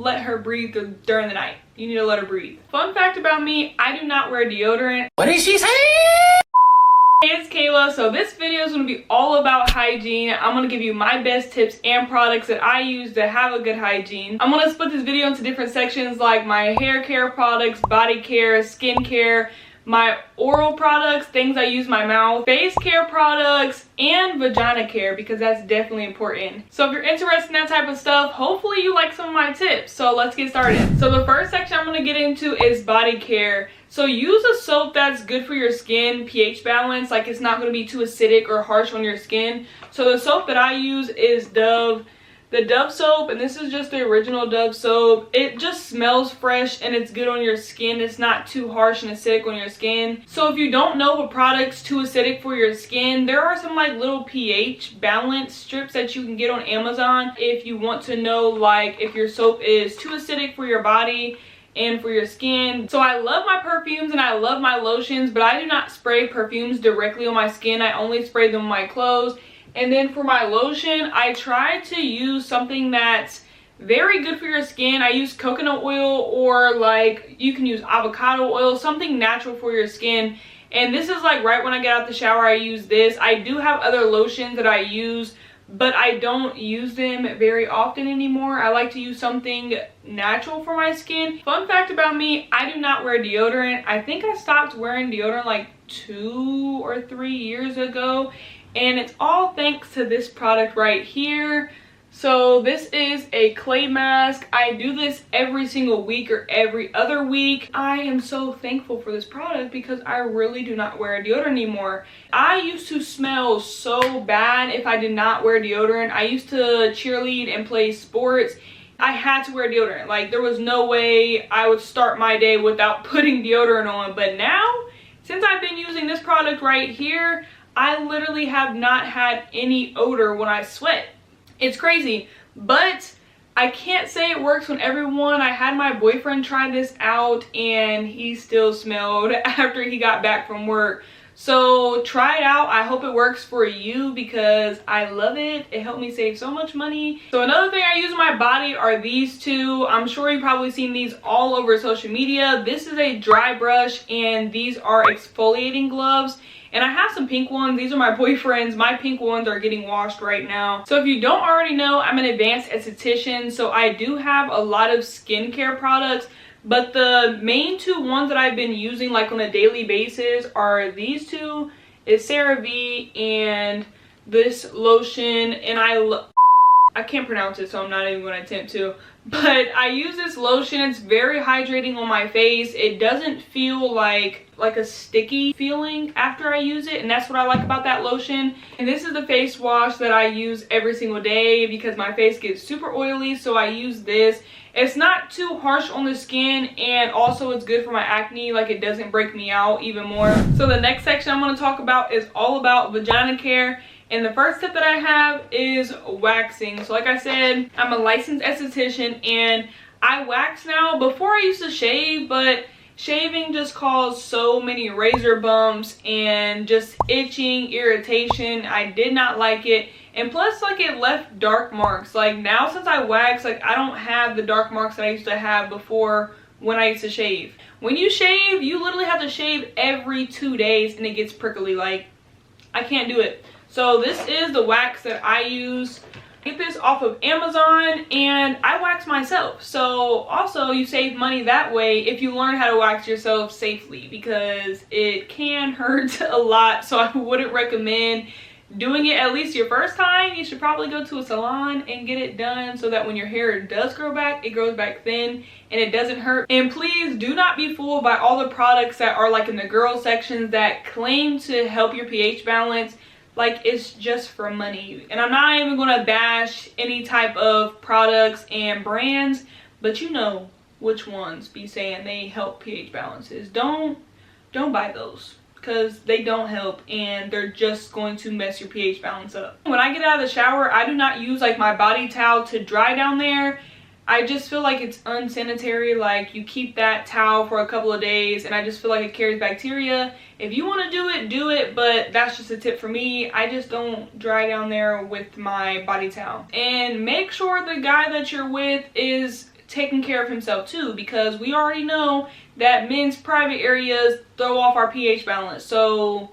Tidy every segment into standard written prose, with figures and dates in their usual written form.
let her breathe during the night. You need to let her breathe. Fun fact about me, I do not wear deodorant. What did she say? Hey, it's Kayla. So this video is going to be all about hygiene. I'm going to give you my best tips and products that I use to have a good hygiene. I'm going to split this video into different sections like my hair care products, body care, skin care, my oral products, things I use my mouth, face care products, and vagina care because that's definitely important. So if you're interested in that type of stuff, hopefully you like some of my tips. So let's get started. So the first section I'm going to get into is body care. So use a soap that's good for your skin, pH balance, like it's not going to be too acidic or harsh on your skin. So the soap that I use is Dove. The Dove soap, and this is just the original Dove soap. It just smells fresh and it's good on your skin. It's not too harsh and acidic on your skin. So if you don't know if a product's too acidic for your skin, there are some like little pH balance strips that you can get on Amazon if you want to know like if your soap is too acidic for your body and for your skin. So I love my perfumes and I love my lotions, but I do not spray perfumes directly on my skin. I only spray them on my clothes. And then for my lotion, I try to use something that's very good for your skin. I use coconut oil, or like you can use avocado oil, something natural for your skin. And this is like right when I get out the shower, I use this. I do have other lotions that I use, but I don't use them very often anymore. I like to use something natural for my skin. Fun fact about me, I do not wear deodorant. I think I stopped wearing deodorant like 2 or 3 years ago. And it's all thanks to this product right here. So this is a clay mask. I do this every single week or every other week. I am so thankful for this product because I really do not wear deodorant anymore. I used to smell so bad if I did not wear deodorant. I used to cheerlead and play sports. I had to wear deodorant. Like there was no way I would start my day without putting deodorant on. But now, since I've been using this product right here, I literally have not had any odor when I sweat. It's crazy, but I can't say it works on everyone. I had my boyfriend try this out and he still smelled after he got back from work. So try it out. I hope it works for you because I love it. It helped me save so much money. So another thing I use on my body are these two. I'm sure you've probably seen these all over social media. This is a dry brush and these are exfoliating gloves. And I have some pink ones. These are my boyfriend's. My pink ones are getting washed right now. So if you don't already know, I'm an advanced esthetician. So I do have a lot of skincare products. But the main two ones that I've been using like on a daily basis are these two. It's CeraVe and this lotion. And I can't pronounce it, so I'm not even going to attempt to. But I use this lotion. It's very hydrating on my face. It doesn't feel like a sticky feeling after I use it, and that's what I like about that lotion. And this is the face wash that I use every single day because my face gets super oily, so I use this. It's not too harsh on the skin, and also it's good for my acne. Like it doesn't break me out even more. So the next section I'm going to talk about is all about vagina care. And the first tip that I have is waxing. So like I said, I'm a licensed esthetician and I wax now. Before I used to shave, but shaving just caused so many razor bumps and just itching, irritation. I did not like it. And plus like it left dark marks. Like now since I wax, like I don't have the dark marks that I used to have before when I used to shave. When you shave, you literally have to shave every 2 days and it gets prickly. Like I can't do it. So this is the wax that I use. I get this off of Amazon and I wax myself. So also you save money that way if you learn how to wax yourself safely because it can hurt a lot. So I wouldn't recommend doing it at least your first time. You should probably go to a salon and get it done so that when your hair does grow back, it grows back thin and it doesn't hurt. And please do not be fooled by all the products that are like in the girl sections that claim to help your pH balance. Like it's just for money. And I'm not even gonna bash any type of products and brands, but you know which ones be saying they help pH balances. Don't buy those because they don't help and they're just going to mess your pH balance up. When I get out of the shower, I do not use like my body towel to dry down there. I just feel like it's unsanitary. Like you keep that towel for a couple of days and I just feel like it carries bacteria. If you want to do it, but that's just a tip for me. I just don't dry down there with my body towel. And make sure the guy that you're with is taking care of himself too, because we already know that men's private areas throw off our pH balance. So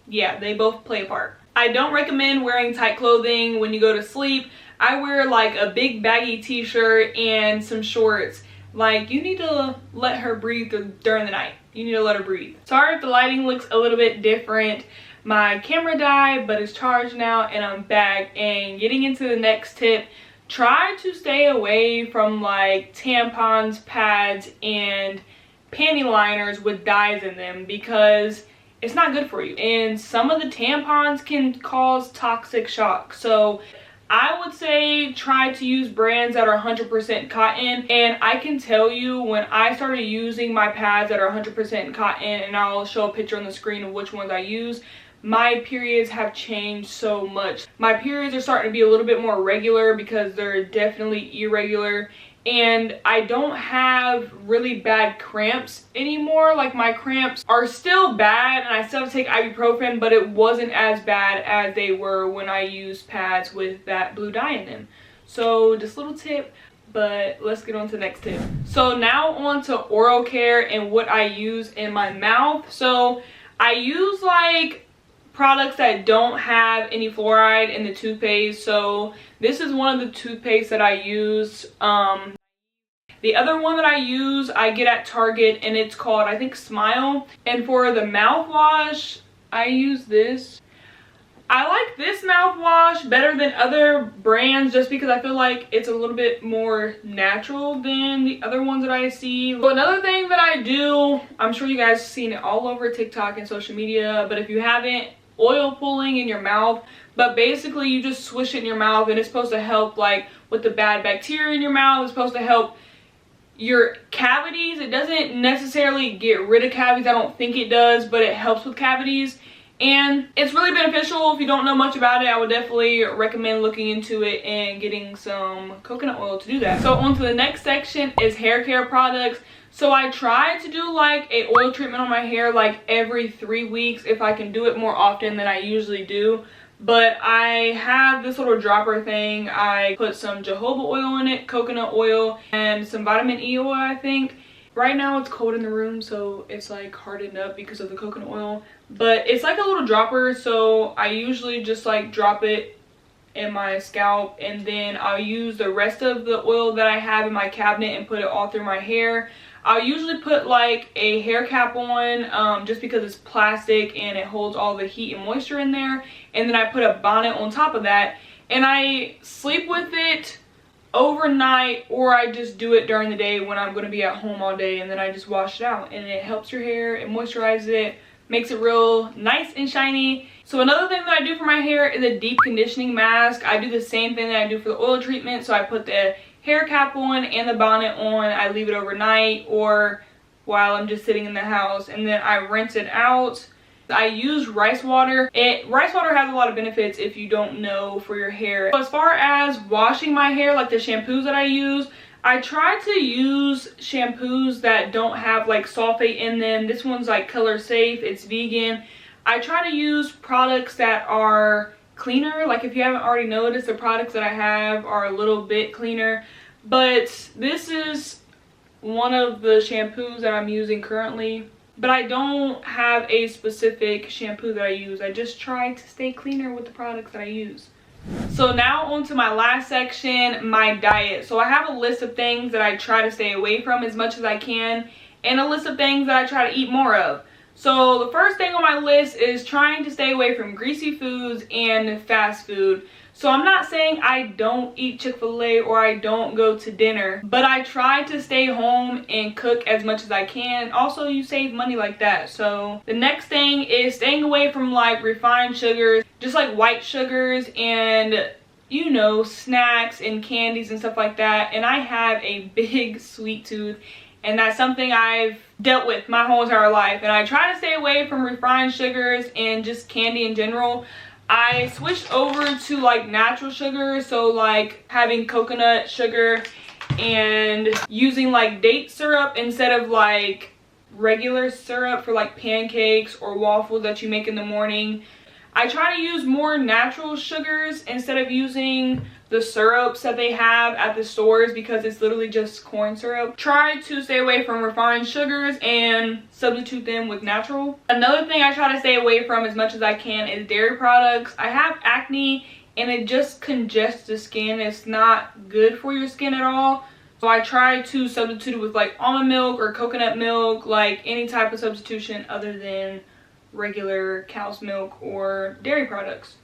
yeah, they both play a part. I don't recommend wearing tight clothing when you go to sleep. I wear like a big baggy t-shirt and some shorts. Like, you need to let her breathe during the night. You need to let her breathe. Sorry if the lighting looks a little bit different. My camera died, but it's charged now and I'm back. And getting into the next tip, try to stay away from like tampons, pads, and panty liners with dyes in them, because it's not good for you. And some of the tampons can cause toxic shock. So I would say try to use brands that are 100% cotton. And I can tell you, when I started using my pads that are 100% cotton, and I'll show a picture on the screen of which ones I use, my periods have changed so much. My periods are starting to be a little bit more regular because they're definitely irregular. And I don't have really bad cramps anymore. Like, my cramps are still bad and I still have to take ibuprofen, but it wasn't as bad as they were when I used pads with that blue dye in them. So just a little tip, but let's get on to the next tip. So now on to oral care and what I use in my mouth. So I use like products that don't have any fluoride in the toothpaste. So this is one of the toothpastes that I use. The other one that I use, I get at Target, and it's called, I think, Smile. And for the mouthwash, I use this. I like this mouthwash better than other brands just because I feel like it's a little bit more natural than the other ones that I see. So another thing that I do, I'm sure you guys have seen it all over TikTok and social media, but if you haven't, oil pulling in your mouth. But basically you just swish it in your mouth, and it's supposed to help like with the bad bacteria in your mouth. It's supposed to help your cavities. It doesn't necessarily get rid of cavities, I don't think it does, but it helps with cavities. And it's really beneficial. If you don't know much about it, I would definitely recommend looking into it and getting some coconut oil to do that. So on to the next section is hair care products. So I try to do like a oil treatment on my hair like every 3 weeks if I can do it more often than I usually do. But I have this little dropper thing. I put some jojoba oil in it, coconut oil, and some vitamin E oil, I think. Right now it's cold in the room, so it's like hardened up because of the coconut oil. But it's like a little dropper, so I usually just like drop it in my scalp, and then I'll use the rest of the oil that I have in my cabinet and put it all through my hair. I'll usually put like a hair cap on just because it's plastic and it holds all the heat and moisture in there. And then I put a bonnet on top of that, and I sleep with it overnight, or I just do it during the day when I'm going to be at home all day, and then I just wash it out. And it helps your hair, it moisturizes it, makes it real nice and shiny. So another thing that I do for my hair is a deep conditioning mask. I do the same thing that I do for the oil treatment. So I put the hair cap on and the bonnet on. I leave it overnight or while I'm just sitting in the house, and then I rinse it out. I use rice water. Rice water has a lot of benefits if you don't know for your hair. So as far as washing my hair, like the shampoos that I use, I try to use shampoos that don't have like sulfate in them. This one's like color safe, it's vegan. I try to use products that are cleaner. Like, if you haven't already noticed, the products that I have are a little bit cleaner. But this is one of the shampoos that I'm using currently. But I don't have a specific shampoo that I use. I just try to stay cleaner with the products that I use. So now on to my last section, my diet. So I have a list of things that I try to stay away from as much as I can, and a list of things that I try to eat more of. So the first thing on my list is trying to stay away from greasy foods and fast food. So I'm not saying I don't eat Chick-fil-A or I don't go to dinner, but I try to stay home and cook as much as I can. Also, you save money like that. So the next thing is staying away from like refined sugars, just like white sugars and, you know, snacks and candies and stuff like that. And I have a big sweet tooth, and that's something I've dealt with my whole entire life. And I try to stay away from refined sugars and just candy in general. I switched over to like natural sugar, so like having coconut sugar and using like date syrup instead of like regular syrup for like pancakes or waffles that you make in the morning. I try to use more natural sugars instead of using the syrups that they have at the stores because it's literally just corn syrup. Try to stay away from refined sugars and substitute them with natural. Another thing I try to stay away from as much as I can is dairy products. I have acne and it just congests the skin. It's not good for your skin at all. So I try to substitute it with like almond milk or coconut milk, like any type of substitution other than regular cow's milk or dairy products.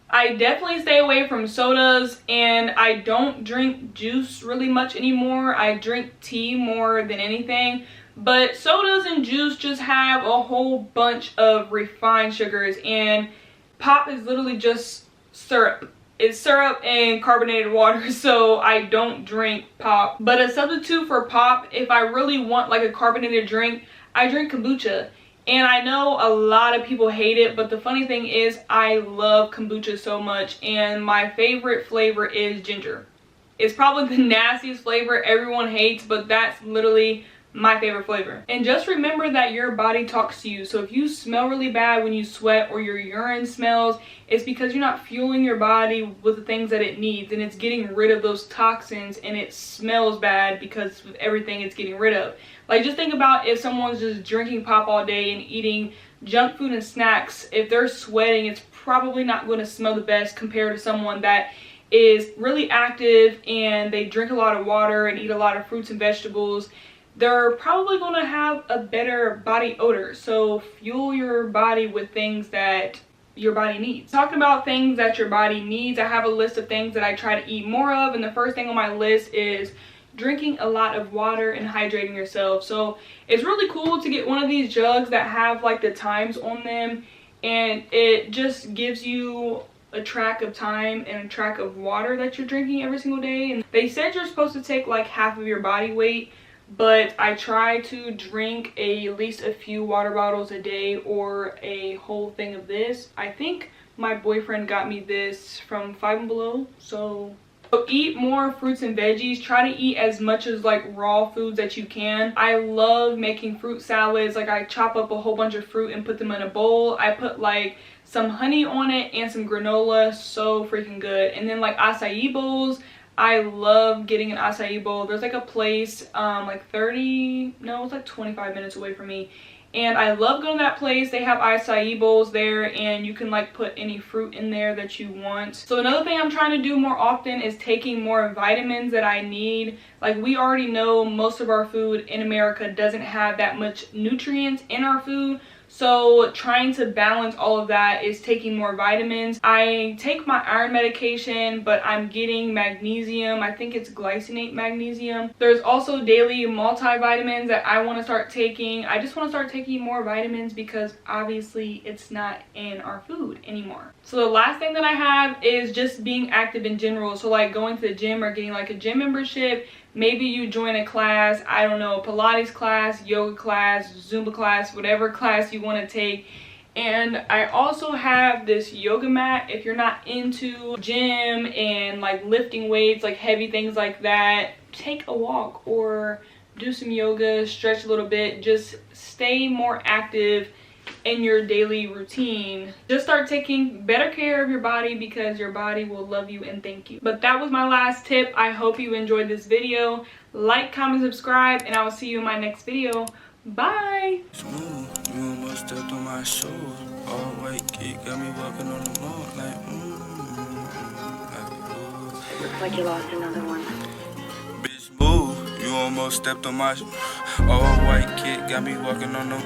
I definitely stay away from sodas, and I don't drink juice really much anymore. I drink tea more than anything, but sodas and juice just have a whole bunch of refined sugars, and pop is literally just syrup. It's syrup and carbonated water, so I don't drink pop. But a substitute for pop, if I really want like a carbonated drink, I drink kombucha. And I know a lot of people hate it, but the funny thing is I love kombucha so much, and my favorite flavor is ginger. It's probably the nastiest flavor everyone hates, but that's literally my favorite flavor. And just remember that your body talks to you. So if you smell really bad when you sweat or your urine smells, it's because you're not fueling your body with the things that it needs, and it's getting rid of those toxins, and it smells bad because of everything it's getting rid of. Like, just think about if someone's just drinking pop all day and eating junk food and snacks. If they're sweating, it's probably not going to smell the best compared to someone that is really active and they drink a lot of water and eat a lot of fruits and vegetables. They're probably going to have a better body odor. So fuel your body with things that your body needs. Talking about things that your body needs, I have a list of things that I try to eat more of, and the first thing on my list is drinking a lot of water and hydrating yourself. So it's really cool to get one of these jugs that have like the times on them, and it just gives you a track of time and a track of water that you're drinking every single day. And they said you're supposed to take like half of your body weight, but I try to drink at least a few water bottles a day or a whole thing of this. I think my boyfriend got me this from Five and Below. So eat more fruits and veggies. Try to eat as much as like raw foods that you can. I love making fruit salads. Like, I chop up a whole bunch of fruit and put them in a bowl. I put like some honey on it and some granola. So freaking good. And then like acai bowls. I love getting an acai bowl. There's like a place like 25 minutes away from me, and I love going to that place. They have acai bowls there, and you can like put any fruit in there that you want. So another thing I'm trying to do more often is taking more vitamins that I need. Like, we already know most of our food in America doesn't have that much nutrients in our food. So trying to balance all of that is taking more vitamins. I take my iron medication, but I'm getting magnesium. I think it's glycinate magnesium. There's also daily multivitamins that I want to start taking. I just want to start taking more vitamins because obviously it's not in our food anymore. So the last thing that I have is just being active in general. So like going to the gym or getting like a gym membership. Maybe you join a class, I don't know, Pilates class, yoga class, Zumba class, whatever class you want to take. And I also have this yoga mat. If you're not into gym and like lifting weights, like heavy things like that, take a walk or do some yoga, stretch a little bit, just stay more active in your daily routine. Just start taking better care of your body because your body will love you and thank you. But that was my last tip. I hope you enjoyed this video. Like, comment, subscribe, and I will see you in my next video. Bye. Looks like you lost another one. Bitch, move. You almost stepped on my all white kid, got me walking on them.